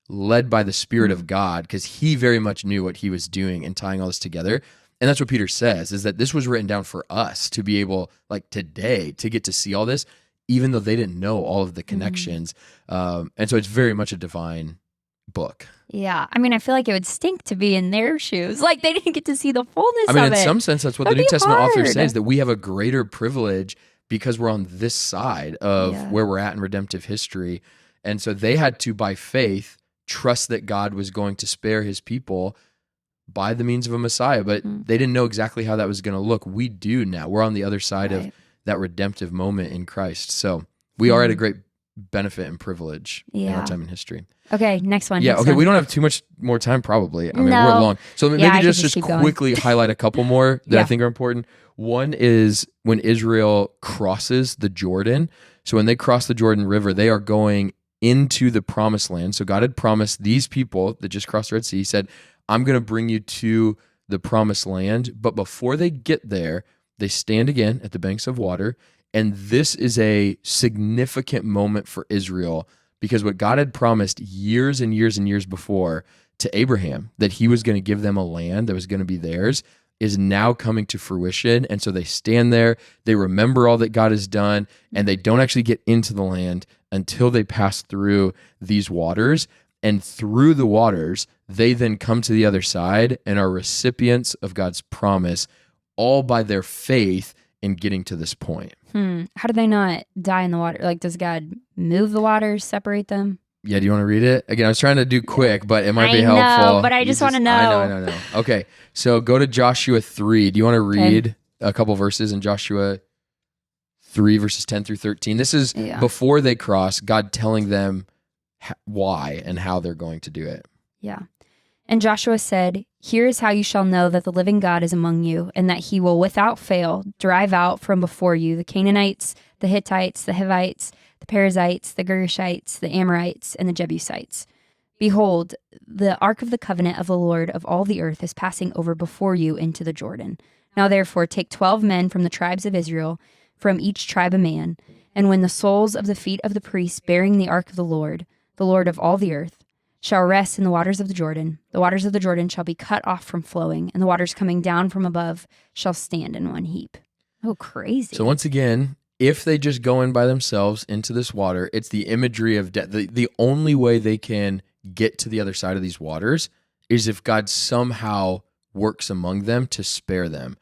[SPEAKER 2] led by the Spirit of God, because he very much knew what he was doing and tying all this together. And that's what Peter says, is that this was written down for us to be able, like today, to get to see all this, even though they didn't know all of the connections. And so it's very much a divine book.
[SPEAKER 1] Yeah. I mean, I feel like it would stink to be in their shoes. Like they didn't get to see the fullness of it.
[SPEAKER 2] I mean, in some sense, that's what the New Testament author says, that we have a greater privilege because we're on this side of where we're at in redemptive history. And so they had to, by faith, trust that God was going to spare his people by the means of a Messiah. But they didn't know exactly how that was going to look. We do now. We're on the other side of that redemptive moment in Christ. So we are at a great benefit and privilege in our time in history.
[SPEAKER 1] Okay, next one.
[SPEAKER 2] Yeah, okay, we don't have too much more time probably. I mean, we're long. So maybe just quickly highlight a couple more that I think are important. One is when Israel crosses the Jordan. So when they cross the Jordan River, they are going into the promised land. So God had promised these people that just crossed the Red Sea, he said, I'm going to bring you to the promised land. But before they get there, they stand again at the banks of water. And this is a significant moment for Israel because what God had promised years and years and years before to Abraham, that he was going to give them a land that was going to be theirs, is now coming to fruition. And so they stand there, they remember all that God has done, and they don't actually get into the land until they pass through these waters. And through the waters, they then come to the other side and are recipients of God's promise, all by their faith in getting to this point.
[SPEAKER 1] How do they not die in the water? Like, does God move the waters, separate them?
[SPEAKER 2] Yeah, do you want to read it? Again, I was trying to do quick, but it might be
[SPEAKER 1] I know,
[SPEAKER 2] helpful.
[SPEAKER 1] but I just want to know.
[SPEAKER 2] I know. Okay, so go to Joshua 3. Do you want to read a couple verses in Joshua 3, verses 10 through 13? This is before they cross, God telling them why and how they're going to do it.
[SPEAKER 1] Yeah. And Joshua said, "Here is how you shall know that the living God is among you, and that he will without fail drive out from before you the Canaanites, the Hittites, the Hivites, the Perizzites, the Girgashites, the Amorites, and the Jebusites. Behold, the ark of the covenant of the Lord of all the earth is passing over before you into the Jordan. Now therefore take 12 men from the tribes of Israel, from each tribe a man, and when the soles of the feet of the priests bearing the ark of the Lord of all the earth, shall rest in the waters of the waters of the Jordan shall be cut off from flowing, and the waters coming down from above shall stand in one heap." Oh, crazy.
[SPEAKER 2] So once again, if they just go in by themselves into this water, it's the imagery of death. The only way they can get to the other side of these waters is if God somehow works among them to spare them.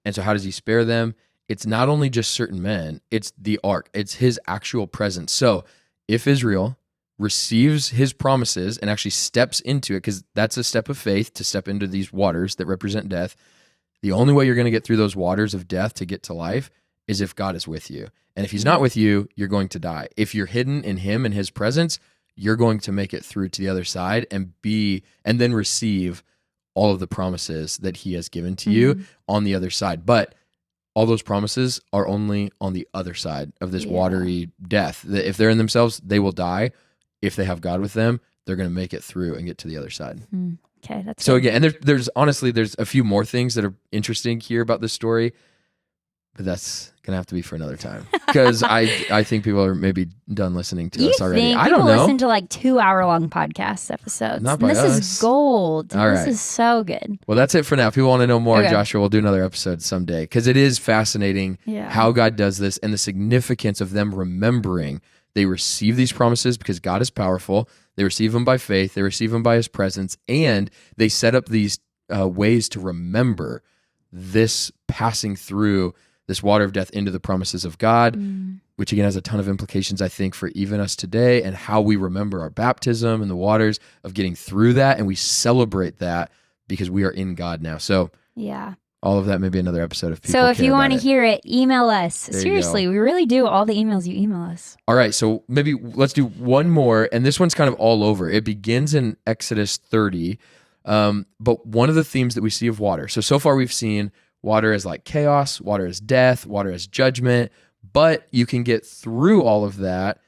[SPEAKER 2] And so how does he spare them? It's not only just certain men, it's the ark. It's his actual presence. So if Israel receives his promises and actually steps into it, because that's a step of faith to step into these waters that represent death, the only way you're going to get through those waters of death to get to life is if God is with you. And if he's not with you, you're going to die. If you're hidden in him and his presence, you're going to make it through to the other side and then receive all of the promises that he has given to you on the other side. But all those promises are only on the other side of this watery death. If they're in themselves, they will die. If they have God with them, they're going to make it through and get to the other side.
[SPEAKER 1] Okay, that's
[SPEAKER 2] so
[SPEAKER 1] good.
[SPEAKER 2] Again, and there's honestly, there's a few more things that are interesting here about this story, but that's going to have to be for another time because I think people are maybe done listening to us already. I don't know.
[SPEAKER 1] Listen to like 2-hour-long podcast episodes.
[SPEAKER 2] Not by
[SPEAKER 1] this
[SPEAKER 2] us.
[SPEAKER 1] is gold.
[SPEAKER 2] All
[SPEAKER 1] this
[SPEAKER 2] right.
[SPEAKER 1] is so good.
[SPEAKER 2] Well, that's it for now. If people want to know more,
[SPEAKER 1] Okay.
[SPEAKER 2] Joshua, we'll do another episode someday because it is fascinating how God does this and the significance of them remembering they receive these promises because God is powerful. They receive them by faith. They receive them by his presence. And they set up these ways to remember this passing through this water of death into the promises of God, which again has a ton of implications, I think, for even us today and how we remember our baptism and the waters of getting through that. And we celebrate that because we are in God now. So all of that may be another episode of people.
[SPEAKER 1] So if you want to
[SPEAKER 2] it.
[SPEAKER 1] hear it, email us.
[SPEAKER 2] There
[SPEAKER 1] Seriously, we really do all the emails you email us.
[SPEAKER 2] All right, so maybe let's do one more, and this one's kind of all over. It begins in Exodus 30, but one of the themes that we see of water. So far we've seen water as like chaos, water as death, water as judgment, but you can get through all of that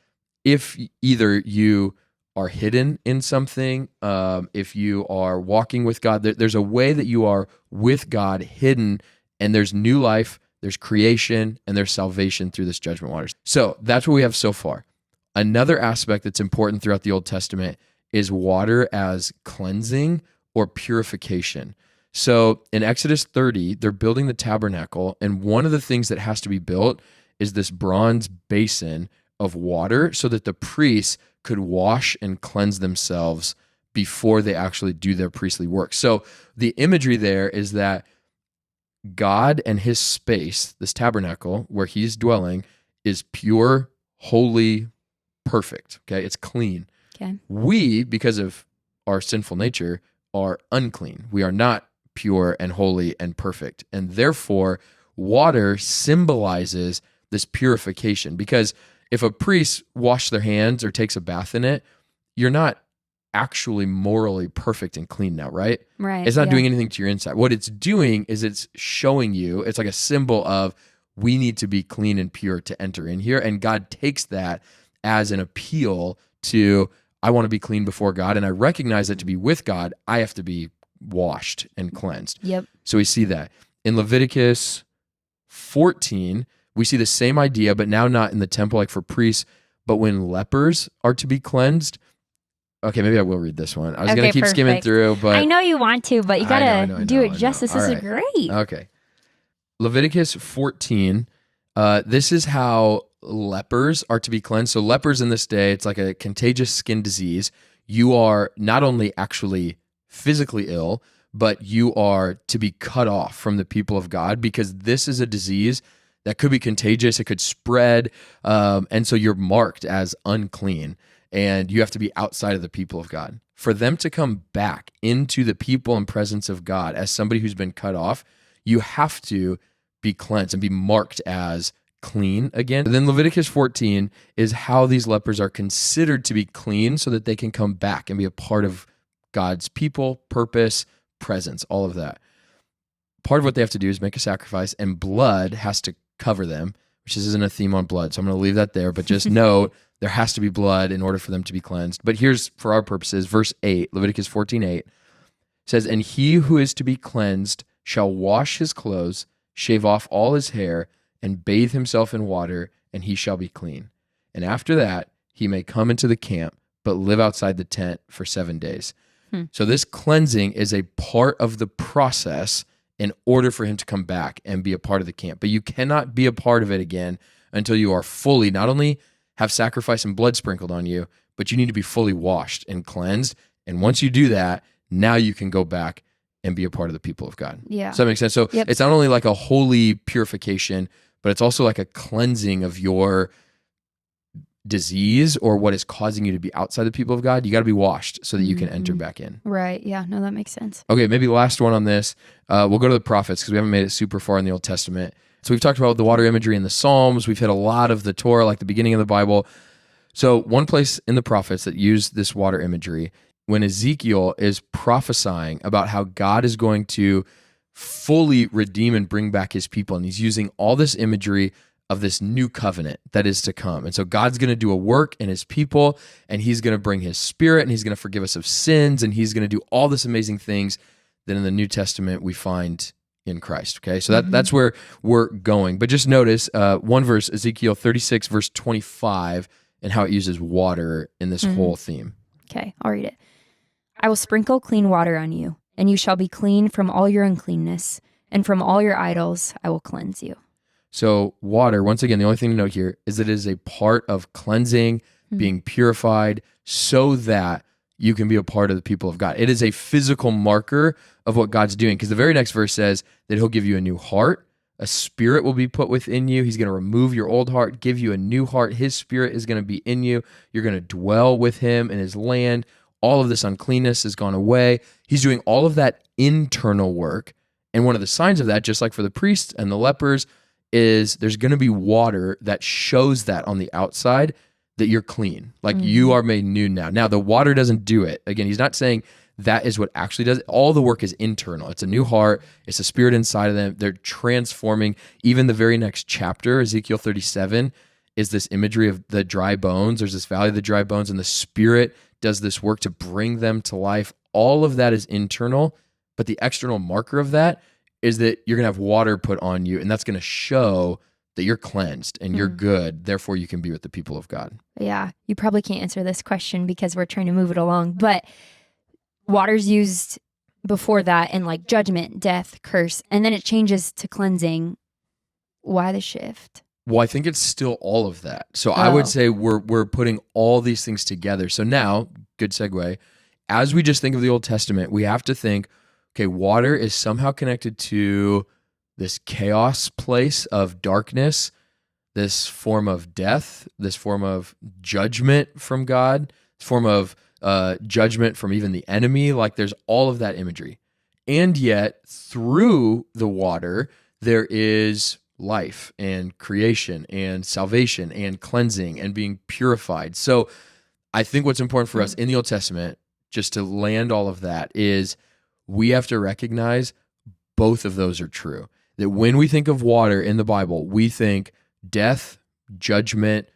[SPEAKER 2] if either you are hidden in something, if you are walking with God. There's a way that you are with God hidden, and there's new life, there's creation, and there's salvation through this judgment waters. So that's what we have so far. Another aspect that's important throughout the Old Testament is water as cleansing or purification. So in Exodus 30, they're building the tabernacle, and one of the things that has to be built is this bronze basin of water so that the priests could wash and cleanse themselves before they actually do their priestly work. So the imagery there is that God and his space, this tabernacle where he's dwelling, is pure, holy, perfect. Okay, it's clean.
[SPEAKER 1] Okay.
[SPEAKER 2] We, because of our sinful nature, are unclean. We are not pure and holy and perfect. And therefore, water symbolizes this purification, because if a priest washes their hands or takes a bath in it, you're not actually morally perfect and clean now, right?
[SPEAKER 1] Right.
[SPEAKER 2] It's not
[SPEAKER 1] yeah.
[SPEAKER 2] doing anything to your inside. What it's doing is it's showing you, it's like a symbol of we need to be clean and pure to enter in here. And God takes that as an appeal to, I want to be clean before God. And I recognize that to be with God, I have to be washed and cleansed.
[SPEAKER 1] Yep.
[SPEAKER 2] So we see that. In Leviticus 14, we see the same idea, but now not in the temple like for priests, but when lepers are to be cleansed. Okay, maybe I will read this one. I was going to keep skimming through, but
[SPEAKER 1] I know you want to, but you got to do it justice. This
[SPEAKER 2] All
[SPEAKER 1] is
[SPEAKER 2] right.
[SPEAKER 1] great.
[SPEAKER 2] Okay. Leviticus 14, this is how lepers are to be cleansed. So lepers in this day, it's like a contagious skin disease. You are not only actually physically ill, but you are to be cut off from the people of God, because this is a disease that could be contagious. It could spread. And so you're marked as unclean, and you have to be outside of the people of God. For them to come back into the people and presence of God as somebody who's been cut off, you have to be cleansed and be marked as clean again. And then Leviticus 14 is how these lepers are considered to be clean so that they can come back and be a part of God's people, purpose, presence, all of that. Part of what they have to do is make a sacrifice, and blood has to cover them, which isn't a theme on blood, so I'm going to leave that there, but just know there has to be blood in order for them to be cleansed. But here's, for our purposes, verse 8, Leviticus 14:8 says, "And he who is to be cleansed shall wash his clothes, shave off all his hair, and bathe himself in water, and he shall be clean. And after that, he may come into the camp, but live outside the tent for 7 days." So this cleansing is a part of the process in order for him to come back and be a part of the camp. But you cannot be a part of it again until you are fully, not only have sacrifice and blood sprinkled on you, but you need to be fully washed and cleansed. And once you do that, now you can go back and be a part of the people of God.
[SPEAKER 1] Yeah.
[SPEAKER 2] Does that make sense? So it's not only like a holy purification, but it's also like a cleansing of your disease or what is causing you to be outside the people of God. You got to be washed so that you can enter back in.
[SPEAKER 1] Right. Yeah. No, that makes sense.
[SPEAKER 2] Okay, maybe last one on this. We'll go to the prophets because we haven't made it super far in the Old Testament. So we've talked about the water imagery in the Psalms. We've hit a lot of the Torah, like the beginning of the Bible. So one place in the prophets that use this water imagery, when Ezekiel is prophesying about how God is going to fully redeem and bring back his people, and he's using all this imagery of this new covenant that is to come. And so God's going to do a work in his people, and he's going to bring his spirit, and he's going to forgive us of sins, and he's going to do all this amazing things that in the New Testament we find in Christ. Okay, so that's where we're going. But just notice one verse, Ezekiel 36, verse 25, and how it uses water in this whole theme.
[SPEAKER 1] Okay, I'll read it. "I will sprinkle clean water on you, and you shall be clean from all your uncleanness, and from all your idols I will cleanse you."
[SPEAKER 2] So water, once again, the only thing to note here is that it is a part of cleansing, being purified, so that you can be a part of the people of God. It is a physical marker of what God's doing, because the very next verse says that he'll give you a new heart, a spirit will be put within you. He's going to remove your old heart, give you a new heart. His spirit is going to be in you. You're going to dwell with him in his land. All of this uncleanness has gone away. He's doing all of that internal work. And one of the signs of that, just like for the priests and the lepers, is there's going to be water that shows that on the outside that you're clean, like you are made new now. Now, the water doesn't do it. Again, he's not saying that is what actually does it. All the work is internal. It's a new heart. It's a spirit inside of them. They're transforming. Even the very next chapter, Ezekiel 37, is this imagery of the dry bones. There's this valley of the dry bones, and the spirit does this work to bring them to life. All of that is internal, but the external marker of that is that you're going to have water put on you, and that's going to show that you're cleansed and you're good. Therefore, you can be with the people of God.
[SPEAKER 1] Yeah, you probably can't answer this question because we're trying to move it along, but water's used before that in like judgment, death, curse, and then it changes to cleansing. Why the shift?
[SPEAKER 2] Well, I think it's still all of that. So I would say we're putting all these things together. So now, good segue, as we just think of the Old Testament, we have to think, okay, water is somehow connected to this chaos place of darkness, this form of death, this form of judgment from God, this form of judgment from even the enemy. Like there's all of that imagery. And yet through the water, there is life and creation and salvation and cleansing and being purified. So I think what's important for us in the Old Testament just to land all of that, is we have to recognize both of those are true. That when we think of water in the Bible, we think death, judgment,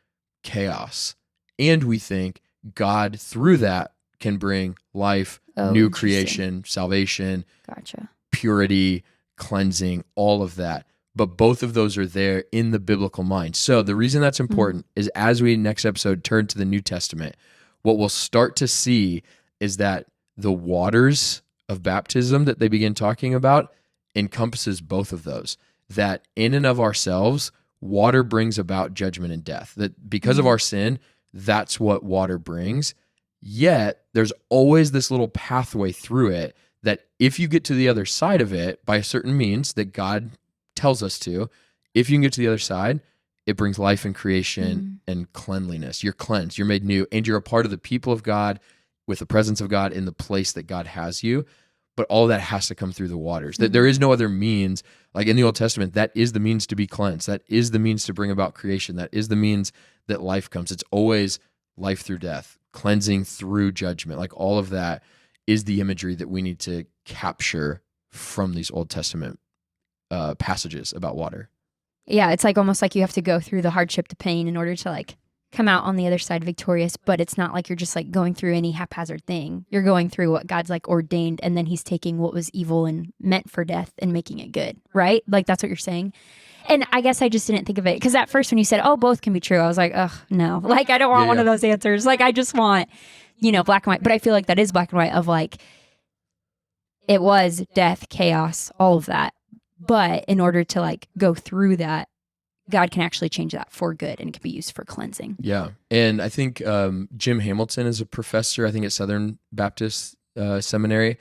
[SPEAKER 2] chaos. And we think God, through that, can bring life, new creation, salvation, purity, cleansing, all of that. But both of those are there in the biblical mind. So the reason that's important is as we next episode turn to the New Testament, what we'll start to see is that the waters of baptism that they begin talking about encompasses both of those. That in and of ourselves, water brings about judgment and death. That because of our sin, that's what water brings. Yet there's always this little pathway through it that if you get to the other side of it by a certain means that God tells us to, if you can get to the other side, it brings life and creation and cleanliness. You're cleansed, you're made new, and you're a part of the people of God with the presence of God in the place that God has you. But all that has to come through the waters. That there is no other means. Like in the Old Testament, that is the means to be cleansed. That is the means to bring about creation. That is the means that life comes. It's always life through death, cleansing through judgment. Like all of that is the imagery that we need to capture from these Old Testament passages about water.
[SPEAKER 1] Yeah, it's like almost like you have to go through the hardship, the pain in order to like come out on the other side victorious, but it's not like you're just like going through any haphazard thing. You're going through what God's like ordained, and then he's taking what was evil and meant for death and making it good, right? Like that's what you're saying. And I guess I just didn't think of it because at first when you said, oh, both can be true, I was like, ugh, no. Like I don't want one of those answers. Like I just want, black and white. But I feel like that is black and white of like, it was death, chaos, all of that. But in order to like go through that, God can actually change that for good and it can be used for cleansing.
[SPEAKER 2] Yeah. And I think Jim Hamilton is a professor, I think at Southern Baptist Seminary.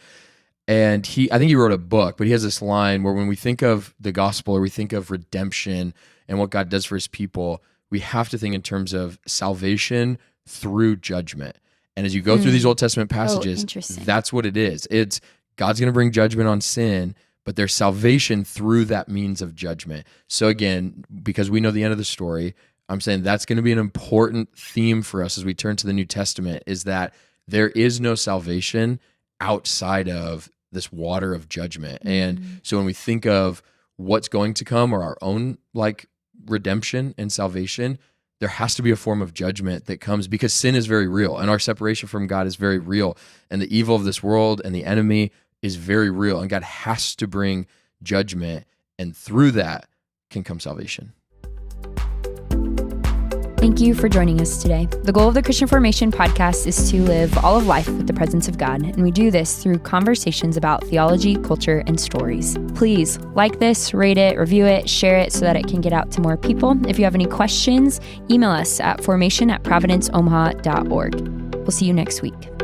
[SPEAKER 2] And I think he wrote a book, but he has this line where when we think of the gospel or we think of redemption and what God does for his people, we have to think in terms of salvation through judgment. And as you go through these Old Testament passages, that's what it is. It's God's going to bring judgment on sin, but there's salvation through that means of judgment. So again, because we know the end of the story, I'm saying that's going to be an important theme for us as we turn to the New Testament, is that there is no salvation outside of this water of judgment. And so when we think of what's going to come or our own like redemption and salvation, there has to be a form of judgment that comes because sin is very real and our separation from God is very real. And the evil of this world and the enemy is very real, and God has to bring judgment, and through that can come salvation.
[SPEAKER 1] Thank you for joining us today. The goal of the Christian Formation podcast is to live all of life with the presence of God, and we do this through conversations about theology, culture, and stories. Please like this, rate it, review it, share it so that it can get out to more people. If you have any questions, email us at formation@providenceomaha.org. We'll see you next week.